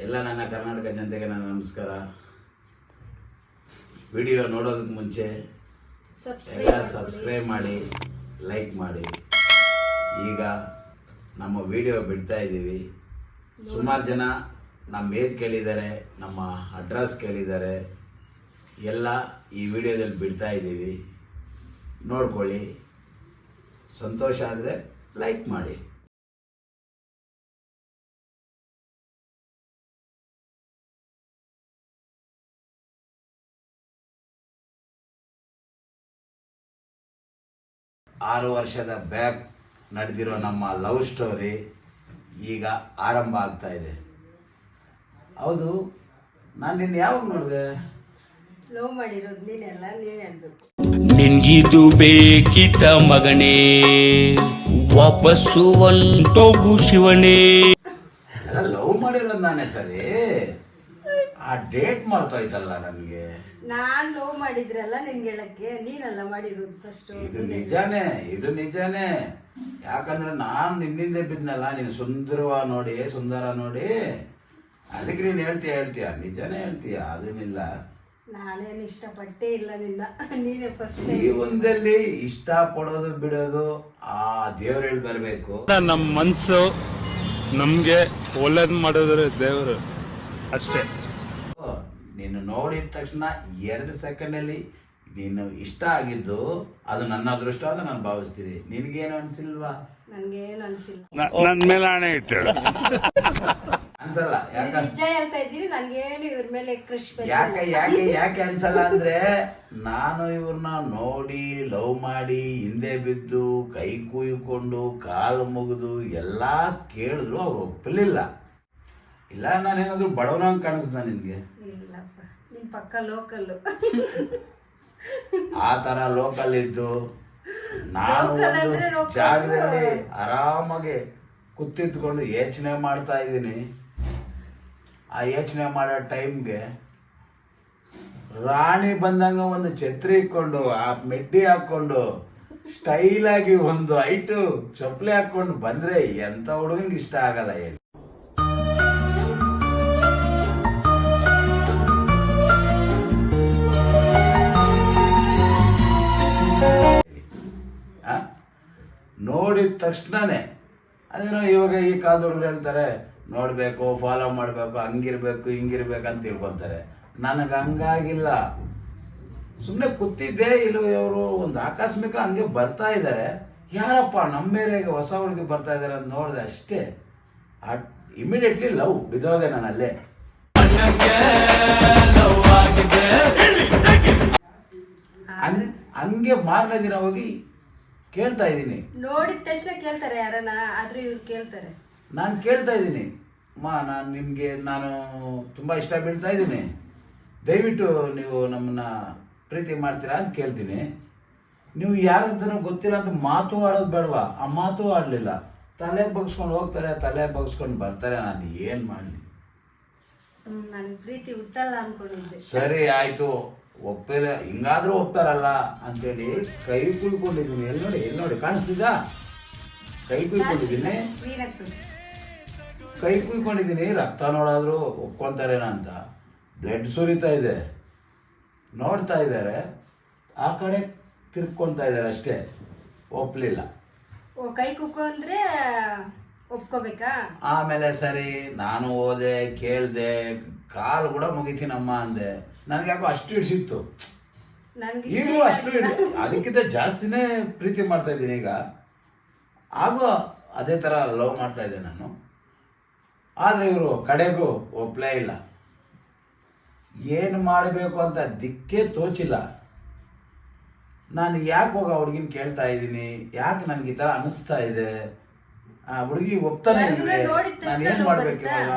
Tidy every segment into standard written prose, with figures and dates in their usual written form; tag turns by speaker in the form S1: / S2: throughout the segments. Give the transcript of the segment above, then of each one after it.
S1: ಎಲ್ಲ ನನ್ನ ಕರ್ನಾಟಕ ಜನತೆಗೆ ನನ್ನ ನಮಸ್ಕಾರ. ವಿಡಿಯೋ ನೋಡೋದಕ್ಕೆ ಮುಂಚೆ ಎಲ್ಲ ಸಬ್ಸ್ಕ್ರೈಬ್ ಮಾಡಿ, ಲೈಕ್ ಮಾಡಿ. ಈಗ ನಮ್ಮ ವಿಡಿಯೋ ಬಿಡ್ತಾ ಇದ್ದೀವಿ. ಸುಮಾರು ಜನ ನಮ್ಮ ಏಜ್ ಕೇಳಿದ್ದಾರೆ, ನಮ್ಮ ಅಡ್ರೆಸ್ ಕೇಳಿದ್ದಾರೆ. ಎಲ್ಲ ಈ ವಿಡಿಯೋದಲ್ಲಿ ಬಿಡ್ತಾ ಇದ್ದೀವಿ, ನೋಡ್ಕೊಳ್ಳಿ. ಸಂತೋಷ ಆದರೆ ಲೈಕ್ ಮಾಡಿ. ಆರು ವರ್ಷದ ಬ್ಯಾಕ್ ನಡೆದಿರೋ ನಮ್ಮ ಲವ್ ಸ್ಟೋರಿ ಈಗ ಆರಂಭ ಆಗ್ತಾ ಇದೆ. ಹೌದು, ನಾನು ನಿನ್ನ ಯಾವಾಗ ನೋಡಿದೆ?
S2: ಲವ್ ಮಾಡಿರೋದು ನೀನೆಲ್ಲ, ನೀನು ಹೇಳ್ಬೇಕು.
S3: ನಿನ್ಗಿದು ಬೇಕಿತ್ತ ಮಗನೇ, ವಾಪಸ್ಸು ಒಂಟೋಗು ಶಿವನೇ.
S1: ಎಲ್ಲ ಲವ್ ಮಾಡಿರೋದು ನಾನೇ ಸರಿ. ಆ ಡೇಟ್ ಮಾಡ್ತೋಯ್ತಲ್ಲ ನನಗೆ.
S2: ನಾನ್ ಲವ್ ಮಾಡಿದ್ರಲ್ಲ ನಿನ್ಗೆ ಹೇಳಕ್ಕೆ, ನೀನೆಲ್ಲ ಮಾಡಿರೋದು ಫಸ್ಟ್.
S1: ಇದು ನಿಜಾನೇ. ಯಾಕಂದ್ರೆ ನಾನು ನಿನ್ನಿಂದೆ ಬಿದ್ನಲ್ಲ, ನೀನು ಸುಂದರ ನೋಡಿ ಅದಕ್ಕೆ ನೀನು ಹೇಳ್ತೀಯ ನಿಜಾನೇ ಹೇಳ್ತೀಯ. ಅದನ್ನಿಲ್ಲ,
S2: ನಾನೇನು ಇಷ್ಟಪಟ್ಟೇ ಇಲ್ಲ ನಿನ್ನ, ನೀನೇ ಫಸ್ಟ್.
S1: ಜೀವನದಲ್ಲಿ ಇಷ್ಟ ಪಡೋದು ಬಿಡೋದು ಆ ದೇವ್ರು ಹೇಳಿ ಬರಬೇಕು.
S4: ನಮ್ಮ ಮನ್ಸು ನಮ್ಗೆ ಒಳ್ಳೇದ್ ಮಾಡಿದ್ರೆ ದೇವರು ಅಷ್ಟೇ.
S1: ನೀನು ನೋಡಿದ ತಕ್ಷಣ 2 ಸೆಕೆಂಡಲ್ಲಿ ನೀನು ಇಷ್ಟ ಆಗಿದ್ದು ಅದು ನನ್ನ ಅದೃಷ್ಟ ಅಂತ ನಾನು ಭಾವಿಸ್ತೀನಿ. ನಿನಗೇನು ಅನ್ಸಿಲ್ವಾ?
S2: ನನ್ಗೇನು ಅನ್ಸಿಲ್ಲ.
S4: ನನ್ ಮೇಲೆ ಹಣೆ ಇಟ್ಟಳು
S1: ಅನ್ಸಲ್ಲ.
S2: ನಿಜ ಹೇಳ್ತಾ ಇದ್ದೀವಿ, ನನ್ಗೇನು ಇವ್ರ ಮೇಲೆ ಕ್ರಶ್.
S1: ಯಾಕೆ ಅನ್ಸಲ್ಲ ಅಂದ್ರೆ, ನಾನು ಇವ್ರನ್ನ ನೋಡಿ ಲವ್ ಮಾಡಿ ಹಿಂದೆ ಬಿದ್ದು ಕೈ ಕುಯ್ಕೊಂಡು ಕಾಲು ಮುಗಿದು ಎಲ್ಲ ಕೇಳಿದ್ರು ಅವ್ರು ಒಪ್ಪಲಿಲ್ಲ. ಇಲ್ಲ ನಾನೇನಾದ್ರು ಬಡವನಂಗೆ ಕಾಣಿಸ್ದ ನಿನ್ಗೆ?
S2: ಇಲ್ಲಪ್ಪ, ನಿನ್ ಪಕ್ಕ ಲೋಕಲ್ಲು.
S1: ಆ ತರ ಲೋಕಲ್ ಇದ್ದು ನಾನು ಒಂದು ಜಾಗದಲ್ಲಿ ಆರಾಮಾಗಿ ಕೂತಿದ್ಕೊಂಡು ಯೋಚನೆ ಮಾಡ್ತಾ ಇದ್ದೀನಿ. ಆ ಯೋಚನೆ ಮಾಡೋ ಟೈಮ್ಗೆ ರಾಣಿ ಬಂದಂಗ ಒಂದು ಛತ್ರಿ ಇಟ್ಕೊಂಡು, ಆ ಮೆಡ್ಡಿ ಹಾಕೊಂಡು, ಸ್ಟೈಲಾಗಿ ಒಂದು ಐಟು ಚಪ್ಪಲಿ ಹಾಕೊಂಡು ಬಂದ್ರೆ ಎಂತ ಹುಡುಗನಿಗೆ ಇಷ್ಟ ಆಗಲ್ಲ ಹೇಳಿ. ನೋಡಿದ ತಕ್ಷಣನೇ ಅದೇನೋ ಇವಾಗ ಈ ಕಾಲದ ಹುಡುಗರು ಹೇಳ್ತಾರೆ, ನೋಡಬೇಕು, ಫಾಲೋ ಮಾಡಬೇಕು, ಹಂಗಿರ್ಬೇಕು ಹಿಂಗಿರ್ಬೇಕು ಅಂತ ತಿಳ್ಕೊತಾರೆ. ನನಗೆ ಹಂಗಾಗಿಲ್ಲ. ಸುಮ್ಮನೆ ಕೂತಿದ್ದೆ, ಇಲ್ಲ ಇವರು ಒಂದು ಆಕಸ್ಮಿಕ ಹಂಗೆ ಬರ್ತಾ ಇದ್ದಾರೆ. ಯಾರಪ್ಪ ನಮ್ಮ ಮೇರೆಗೆ ಹೊಸ ಹುಡುಗಿ ಬರ್ತಾ ಇದ್ದಾರೆ ಅಂತ ನೋಡಿದೆ ಅಷ್ಟೇ. ಇಮಿಡಿಯೇಟ್ಲಿ ಲವ್ ಬಿದ್ದೋದೆ ನಾನಲ್ಲೇ. ಹಂಗೆ ಮಾರನೇ ದಿನ ಹೋಗಿ ಕೇಳ್ತಾ ಇದ್ದೀನಿ.
S2: ನೋಡಿದ ತಕ್ಷಣ ಕೇಳ್ತಾರೆ ಯಾರನ್ನ, ಆದ್ರೂ ಇವ್ರು ಕೇಳ್ತಾರೆ.
S1: ನಾನು ಕೇಳ್ತಾ ಇದ್ದೀನಿ, ನಾನು ತುಂಬ ಇಷ್ಟ ಬೀಳ್ತಾ ಇದ್ದೀನಿ, ದಯವಿಟ್ಟು ನೀವು ನಮ್ಮನ್ನ ಪ್ರೀತಿ ಮಾಡ್ತೀರಾ ಅಂತ ಕೇಳ್ತೀನಿ. ನೀವು ಯಾರಂತನೂ ಗೊತ್ತಿಲ್ಲ ಅಂತ ಮಾತು ಆಡೋದು ಬೇಡವಾ? ಆ ಮಾತು ಆಡಲಿಲ್ಲ. ತಲೆ ಬಗ್ಸ್ಕೊಂಡು ಹೋಗ್ತಾರೆ, ತಲೆ ಬಗ್ಸ್ಕೊಂಡು ಬರ್ತಾರೆ. ನಾನು ಏನು ಮಾಡಲಿ?
S2: ನನ್ನ ಪ್ರೀತಿ ಹುಟ್ಟಲ್ಲ ಅನ್ಕೊಂಡಿದ್ದೆ.
S1: ಸರಿ ಆಯಿತು, ಒಪ್ಪಿಲ್ಲ, ಹಿಂಗಾದ್ರೂ ಒಪ್ತಾರಲ್ಲ ಅಂತೇಳಿ ಕೈ ಕುಯ್ಕೊಂಡಿದ್ದೀನಿ. ಎಲ್ಲಿ ನೋಡಿ ಕಾಣಿಸ್ತಿದ್ದ? ಕೈ ಕುಯ್ಕೊಂಡಿದ್ದೀನಿ. ರಕ್ತ ನೋಡಾದ್ರು ಒಪ್ಕೊತಾರೇನ ಅಂತ. ಬ್ಲಡ್ ಸುರಿತಾ ಇದೆ, ನೋಡ್ತಾ ಇದ್ದಾರೆ, ಆ ಕಡೆ ತಿರ್ಕೊತಾ ಇದ್ದಾರೆ ಅಷ್ಟೇ. ಒಪ್ಲಿಲ್ಲ.
S2: ಕೈ ಕುಕ್ಕೋ ಅಂದ್ರೆ ಒಪ್ಕೋಬೇಕಾ? ಆಮೇಲೆ
S1: ಸರಿ ನಾನು ಹೋದೆ, ಕೇಳ್ದೆ, ಕಾಲು ಕೂಡ ಮುಗಿತೀನಮ್ಮ ಅಂದೆ. ನನಗೆ ಯಾಕೋ ಅಷ್ಟು ಹಿಡಿಸಿತ್ತು. ಈಗಲೂ ಅಷ್ಟು ಅದಕ್ಕಿಂತ ಜಾಸ್ತಿನೇ ಪ್ರೀತಿ ಮಾಡ್ತಾ ಇದ್ದೀನಿ ಈಗ. ಹಾಗೂ ಅದೇ ಥರ ಲವ್ ಮಾಡ್ತಾ ಇದ್ದೆ ನಾನು. ಆದರೆ ಇವರು ಕಡೆಗೂ ಒಪ್ಪಲೇ ಇಲ್ಲ. ಏನು ಮಾಡಬೇಕು ಅಂತ ದಿಕ್ಕೇ ತೋಚಿಲ್ಲ. ನಾನು ಯಾಕೆ ಹೋಗ ಹುಡುಗಿನ ಕೇಳ್ತಾ ಇದ್ದೀನಿ, ಯಾಕೆ ನನಗೆ ಈ ಥರ ಅನ್ನಿಸ್ತಾ ಇದೆ? ಆ ಹುಡುಗಿ ಒಪ್ತಾನೆ ಇಲ್ವೇ? ನಾನು ಏನು ಮಾಡಬೇಕು ಇವಾಗ?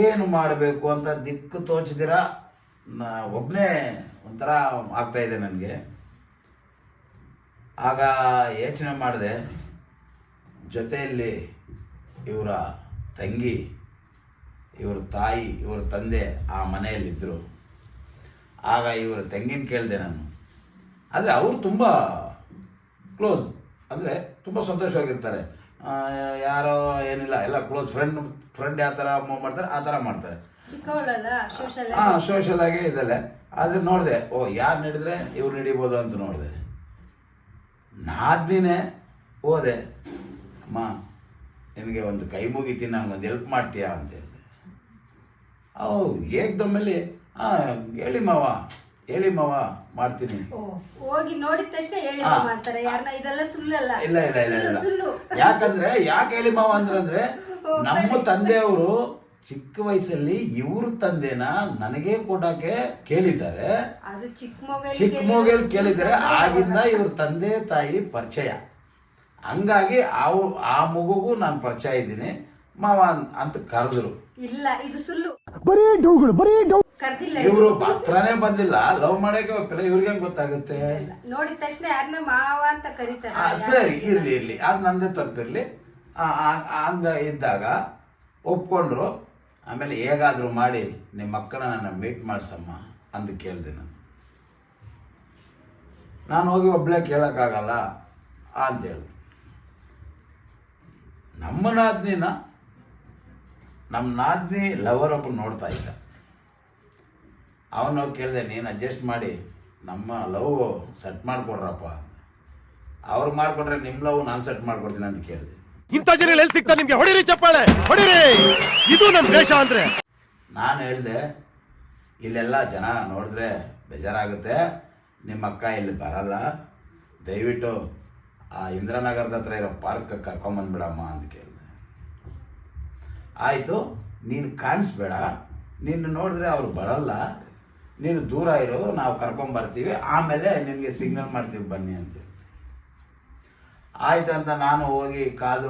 S1: ಏನು ಮಾಡಬೇಕು ಅಂತ ದಿಕ್ಕು ತೋಚಿದಿರ ಒಬ್ಬನೇ ಒಂಥರ ಆಗ್ತಾ ಇದೆ ನನಗೆ. ಆಗ ಯೋಚನೆ ಮಾಡಿದೆ, ಜೊತೆಯಲ್ಲಿ ಇವರ ತಂಗಿ, ಇವ್ರ ತಾಯಿ, ಇವ್ರ ತಂದೆ ಆ ಮನೆಯಲ್ಲಿದ್ದರು. ಆಗ ಇವರ ತಂಗಿನ ಕೇಳಿದೆ ನಾನು. ಆದರೆ ಅವರು ತುಂಬ ಕ್ಲೋಸ್, ಅಂದರೆ ತುಂಬ ಸಂತೋಷವಾಗಿರ್ತಾರೆ. ಯಾರೋ ಏನಿಲ್ಲ ಎಲ್ಲ ಕ್ಲೋಸ್ ಫ್ರೆಂಡ್ ಯಾವ ಥರ ಮೂವ್ ಮಾಡ್ತಾರೆ ಆ ಥರ ಮಾಡ್ತಾರೆ.
S2: ಚಿಕ್ಕವಳಲ್ಲ ಸೋಷಲ್
S1: ಸೋಷಲ್ ಆಗಿ ಇದೆಲ್ಲ. ಆದರೆ ನೋಡಿದೆ, ಓ ಯಾರು ನಡೆದ್ರೆ ಇವ್ರು ನಡಿಬೋದು ಅಂತ ನೋಡಿದೆ. ನಾದಿನೇ ಹೋದೆ, ಅಮ್ಮ ನಿನಗೆ ಒಂದು ಕೈ ಮುಗಿತೀನಿ, ನನಗೊಂದು ಹೆಲ್ಪ್ ಮಾಡ್ತೀಯಾ ಅಂತ ಹೇಳಿದೆ. ಏಕ್ದಮ್ಮಲ್ಲಿ ಹೇಳಿ ಮಾವ ಮಾಡ್ತೀನಿ.
S2: ಹೋಗಿ ನೋಡಿದ ತಕ್ಷಣ ಹೇಳಿ ಅಂತಾರೆ ಯಾರನ್ನ, ಇದೆಲ್ಲ ಸುಳ್ಳಲ್ಲ.
S1: ಇಲ್ಲ ಯಾಕಂದ್ರೆ ಯಾಕೆ ಹೇಳಿ ಮಾವ ಅಂದ್ರೆ ನಮ್ಮ ತಂದೆಯವರು ಚಿಕ್ಕ ವಯಸ್ಸಲ್ಲಿ ಇವ್ರ ತಂದೆನ ನನಗೆ ಕೊಡಕ್ಕೆ ಕೇಳಿದ್ದಾರೆ.
S2: ಅದು
S1: ಚಿಕ್ಕ ಮೊಗಲ್ ಕೇಳಿದ್ದಾರೆ. ಆಗಿಂದ ಇವ್ರ ತಂದೆ ತಾಯಿ ಪರಿಚಯ. ಹಂಗಾಗಿ ಆ ಮಗುಗೂ ನಾನು ಪರಿಚಯ ಇದ್ದೀನಿ, ಮಾವ ಅಂತ ಕರೆದ್ರು.
S2: ಇಲ್ಲ ಇದು ಸುಳ್ಳು, ಕರ್ದಿಲ್ಲ.
S1: ಇವರು ಹತ್ರನೇ ಬಂದಿಲ್ಲ, ಲವ್ ಮಾಡಕ್ಕೆ ಒಪ್ಪಿಲ್ಲ. ಇವ್ರಿಗೆ ಹೆಂಗ್ ಗೊತ್ತಾಗುತ್ತೆ?
S2: ನೋಡಿದ ತಕ್ಷಣ ಯಾರನ್ನ ಮಾವ ಅಂತ ಕರೀತಾರೆ.
S1: ಸರಿ ಇರ್ಲಿ ಅದು ನಂದೇ ತಪ್ಪಿರ್ಲಿ. ಹಂಗ ಇದ್ದಾಗ ಒಪ್ಕೊಂಡ್ರು. ಆಮೇಲೆ ಹೇಗಾದ್ರೂ ಮಾಡಿ ನಿಮ್ಮ ಅಕ್ಕನ ನನ್ನ ಮೀಟ್ ಮಾಡ್ಸಮ್ಮ ಅಂತ ಕೇಳಿದೆ. ನಾನು ಹೋಗಿ ಒಬ್ಬಳೇ ಕೇಳೋಕ್ಕಾಗಲ್ಲ ಅಂತ ಹೇಳಿದೆ. ನಮ್ಮ ನಾದ್ನಿ ಲವರ್ ಒಬ್ಬ ನೋಡ್ತಾ ಇದ್ದ. ಅವನು ಕೇಳಿದೆ, ನೀನು ಅಡ್ಜಸ್ಟ್ ಮಾಡಿ ನಮ್ಮ ಲವ್ ಸೆಟ್ ಮಾಡಿಕೊಡ್ರಪ್ಪ. ಅವ್ರು ಮಾಡಿಕೊಟ್ರೆ ನಿಮ್ಮ ಲವ್ ನಾನು ಸೆಟ್ ಮಾಡ್ಕೊಡ್ತೀನಿ ಅಂತ ಕೇಳಿದೆ.
S5: ಇಂಥ ಜನ ಎಲ್ಲಿ ಸಿಗ್ತಾ ನಿಮ್ಗೆ? ಹೊಡಿರಿ ಚಪ್ಪಾಳೆ, ಹೊಡಿರಿ, ಇದು ನಮ್ಮ ದೇಶ ಅಂದ್ರೆ.
S1: ನಾನು ಹೇಳಿದೆ, ಇಲ್ಲೆಲ್ಲ ಜನ ನೋಡಿದ್ರೆ ಬೇಜಾರಾಗುತ್ತೆ, ನಿಮ್ಮ ಅಕ್ಕ ಇಲ್ಲಿ ಬರಲ್ಲ, ದಯವಿಟ್ಟು ಆ ಇಂದ್ರನಗರದ ಹತ್ರ ಇರೋ ಪಾರ್ಕ್ ಕರ್ಕೊಂಬಂದ್ಬಿಡಮ್ಮ ಅಂತ ಕೇಳಿದೆ. ಆಯಿತು, ನೀನು ಕಾಣಿಸ್ಬೇಡ, ನಿನ್ನ ನೋಡಿದ್ರೆ ಅವ್ರು ಬರಲ್ಲ, ನೀನು ದೂರ ಇರು, ನಾವು ಕರ್ಕೊಂಬರ್ತೀವಿ, ಆಮೇಲೆ ನಿನಗೆ ಸಿಗ್ನಲ್ ಮಾಡ್ತೀವಿ ಬನ್ನಿ ಅಂತ. ಆಯ್ತು ಅಂತ ನಾನು ಹೋಗಿ ಕಾದು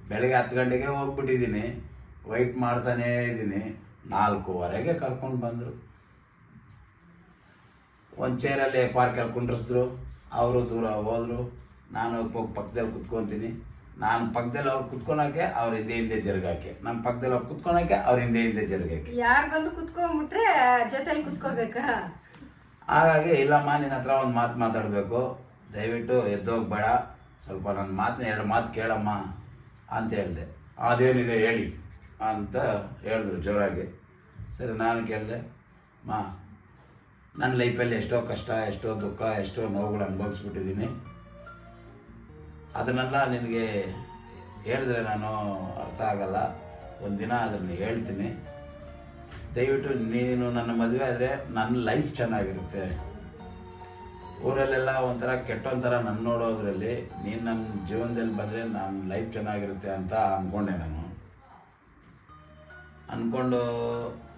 S1: ಬೆಳಗ್ಗೆ 10 ಗಂಟೆಗೆ ಹೋಗ್ಬಿಟ್ಟಿದ್ದೀನಿ. ವೆಯ್ಟ್ ಮಾಡ್ತಾನೇ ಇದ್ದೀನಿ. 4:15ಗೆ ಕರ್ಕೊಂಡು ಬಂದರು. ಒಂದು ಚೇರಲ್ಲಿ ಪಾರ್ಕಲ್ಲಿ ಕುಂಡ್ರಿಸಿದ್ರು. ಅವರು ದೂರ ಹೋದರು. ನಾನು ಪಕ್ಕದಲ್ಲಿ ಕುತ್ಕೊತೀನಿ. ನಾನು ಪಕ್ಕದಲ್ಲಿ ಅವ್ರು ಕುತ್ಕೊಳಕ್ಕೆ ಅವ್ರ ಹಿಂದೆ ಜರುಗಾಕೆ, ನಮ್ಮ ಪಕ್ಕದಲ್ಲಿ ಅವ್ರು ಕುತ್ಕೊಳಕ್ಕೆ ಅವ್ರ ಹಿಂದೆ ಜರುಗಾಕೆ.
S2: ಯಾರು ಬಂದು ಕುತ್ಕೊಂಡ್ಬಿಟ್ರೆ ಜೊತೆಲಿ ಕುತ್ಕೋಬೇಕಾ?
S1: ಹಾಗಾಗಿ ಇಲ್ಲಮ್ಮ, ನಿನ್ನ ಹತ್ರ ಒಂದು ಮಾತು ಮಾತಾಡಬೇಕು, ದಯವಿಟ್ಟು ಎದ್ದೋಗ್ಬೇಡ, ಸ್ವಲ್ಪ ನನ್ನ ಮಾತನ್ನ 2 ಮಾತು ಕೇಳಮ್ಮ ಅಂತ ಹೇಳಿದೆ. ಅದೇನಿದೆ ಹೇಳಿ ಅಂತ ಹೇಳಿದ್ರು ಜೋರಾಗಿ. ಸರಿ, ನಾನು ಕೇಳಿದೆ, ನನ್ನ ಲೈಫಲ್ಲಿ ಎಷ್ಟೋ ಕಷ್ಟ, ಎಷ್ಟೋ ದುಃಖ, ಎಷ್ಟೋ ನೋವುಗಳು ಅನುಭವಿಸ್ಬಿಟ್ಟಿದ್ದೀನಿ. ಅದನ್ನೆಲ್ಲ ನಿನಗೆ ಹೇಳಿದ್ರೆ ನಾನು ಅರ್ಥ ಆಗಲ್ಲ. ಒಂದಿನ ಅದನ್ನು ಹೇಳ್ತೀನಿ. ದಯವಿಟ್ಟು ನೀನು ನನ್ನ ಮದುವೆ ಆದರೆ ನನ್ನ ಲೈಫ್ ಚೆನ್ನಾಗಿರುತ್ತೆ. ಊರಲ್ಲೆಲ್ಲ ಒಂಥರ ಕೆಟ್ಟೊಂಥರ ನನ್ನ ನೋಡೋದ್ರಲ್ಲಿ ನೀನು ನನ್ನ ಜೀವನದಲ್ಲಿ ಬಂದರೆ ನನ್ನ ಲೈಫ್ ಚೆನ್ನಾಗಿರುತ್ತೆ ಅಂತ ಅಂದ್ಕೊಂಡೆ. ನಾನು ಅಂದ್ಕೊಂಡು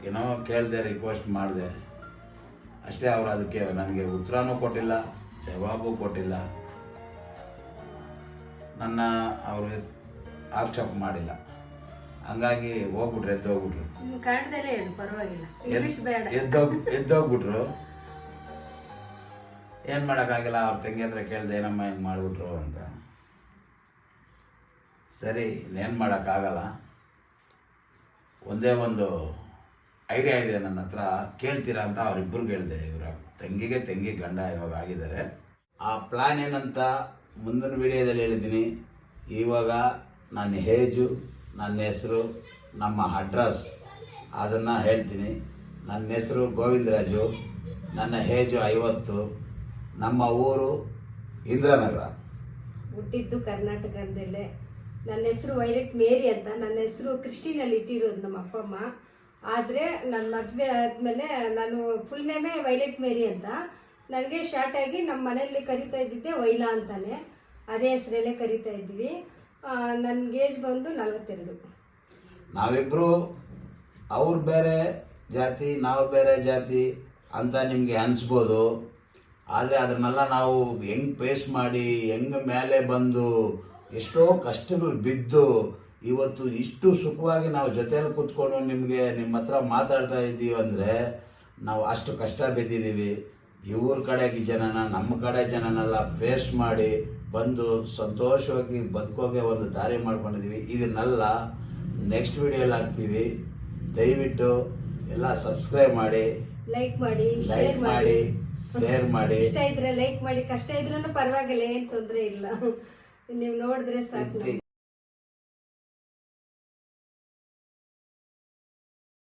S1: ಏನೋ ಕೇಳಿದೆ, ರಿಕ್ವೆಸ್ಟ್ ಮಾಡಿದೆ ಅಷ್ಟೇ. ಅವರು ಅದಕ್ಕೆ ನನಗೆ ಉತ್ತರನೂ ಕೊಟ್ಟಿಲ್ಲ, ಜವಾಬು ಕೊಟ್ಟಿಲ್ಲ. ನನ್ನ ಅವರು ಆಕ್ಷೇಪ ಮಾಡಿಲ್ಲ. ಹಂಗಾಗಿ ಹೋಗ್ಬಿಟ್ರು, ಎದ್ದೋಗ್ಬಿಟ್ರು.
S2: ಕನ್ನಡದಲ್ಲೇ ಹೇಳು, ಪರವಾಗಿಲ್ಲ, ಇಂಗ್ಲಿಷ್ ಬೇಡ.
S1: ಎದ್ದೋಗ್ಬಿಟ್ರು. ಏನು ಮಾಡೋಕ್ಕಾಗಿಲ್ಲ. ಅವ್ರ ತಂಗಿ ಹತ್ರ ಕೇಳಿದೆ, ಏನಮ್ಮ ಹೆಂಗೆ ಮಾಡಿಬಿಟ್ರು ಅಂತ. ಸರಿ, ಇನ್ನೇನು ಮಾಡೋಕ್ಕಾಗಲ್ಲ, ಒಂದೇ ಒಂದು ಐಡಿಯಾ ಇದೆ ನನ್ನ ಹತ್ರ, ಕೇಳ್ತೀರಾ ಅಂತ ಅವರಿಬ್ಬರಿಗೆ ಹೇಳಿದೆ. ಇವರ ತಂಗಿ ಗಂಡ ಇವಾಗ ಆಗಿದ್ದಾರೆ. ಆ ಪ್ಲ್ಯಾನ್ ಏನಂತ ಮುಂದಿನ ವಿಡಿಯೋದಲ್ಲಿ ಹೇಳಿದ್ದೀನಿ. ಇವಾಗ ನನ್ನ ಏಜು, ನನ್ನ ಹೆಸರು, ನಮ್ಮ ಅಡ್ರೆಸ್ ಅದನ್ನು ಹೇಳ್ತೀನಿ. ನನ್ನ ಹೆಸರು ಗೋವಿಂದರಾಜು, ನನ್ನ ಏಜು 50, ನಮ್ಮ ಊರು ಇಂದ್ರನಗರ.
S2: ಹುಟ್ಟಿದ್ದು ಕರ್ನಾಟಕದಲ್ಲೇ. ನನ್ನ ಹೆಸರು ವೈಲೆಟ್ ಮೇರಿ ಅಂತ. ನನ್ನ ಹೆಸರು ಕ್ರಿಸ್ಟಿನಲ್ಲಿ ಇಟ್ಟಿರೋದು ನಮ್ಮ ಅಪ್ಪ ಅಮ್ಮ. ಆದರೆ ನನ್ನ ಮದುವೆ ಆದಮೇಲೆ ನಾನು ಫುಲ್ ನೇಮೇ ವೈಲೆಟ್ ಮೇರಿ ಅಂತ. ನನಗೆ ಶಾರ್ಟ್ ಆಗಿ ನಮ್ಮ ಮನೆಯಲ್ಲಿ ಕರಿತಾ ಇದ್ದಿದ್ದೆ ವೈಲಾ ಅಂತಾನೆ, ಅದೇ ಹೆಸರಲ್ಲೇ ಕರಿತಾ ಇದ್ವಿ. ನನಗೆ ಏಜ್ ಬಂದು 42.
S1: ನಾವಿಬ್ಬರು ಅವ್ರು ಬೇರೆ ಜಾತಿ, ನಾವು ಬೇರೆ ಜಾತಿ ಅಂತ ನಿಮಗೆ ಅನಿಸ್ಬೋದು. ಆದರೆ ಅದನ್ನೆಲ್ಲ ನಾವು ಹೆಂಗೆ ಫೇಸ್ ಮಾಡಿ, ಹೆಂಗೆ ಮೇಲೆ ಬಂದು, ಎಷ್ಟೋ ಕಷ್ಟಗಳು ಬಿದ್ದು ಇವತ್ತು ಇಷ್ಟು ಸುಖವಾಗಿ ನಾವು ಜೊತೆಯಲ್ಲಿ ಕೂತ್ಕೊಂಡು ನಿಮ್ಮ ಹತ್ರ ಮಾತಾಡ್ತಾ ಇದ್ದೀವಿ ಅಂದರೆ ನಾವು ಅಷ್ಟು ಕಷ್ಟ ಬಿದ್ದಿದ್ದೀವಿ. ಇವ್ರ ಕಡೆಗೆ ಜನನ, ನಮ್ಮ ಕಡೆ ಜನನೆಲ್ಲ ಫೇಸ್ ಮಾಡಿ ಬಂದು ಸಂತೋಷವಾಗಿ ಬದುಕೋಗೆ ಒಂದು ದಾರಿ ಮಾಡ್ಕೊಂಡಿದ್ದೀವಿ. ಇದನ್ನೆಲ್ಲ ನೆಕ್ಸ್ಟ್ ವಿಡಿಯೋಲ್ಲಿ ಹಾಕ್ತೀವಿ. ದಯವಿಟ್ಟು ಎಲ್ಲ ಸಬ್ಸ್ಕ್ರೈಬ್ ಮಾಡಿ,
S2: ಲೈಕ್ ಮಾಡಿ, ಶೇರ್ ಮಾಡಿ. ಇಷ್ಟ ಇದ್ರೆ ಲೈಕ್ ಮಾಡಿ, ಕಷ್ಟ ಇದ್ರೂ ಪರವಾಗಿಲ್ಲ, ಏನು ತೊಂದರೆ ಇಲ್ಲ. ನೀವು ನೋಡಿದ್ರೆ ಸಾಕು
S1: ಇದ್ದಿ.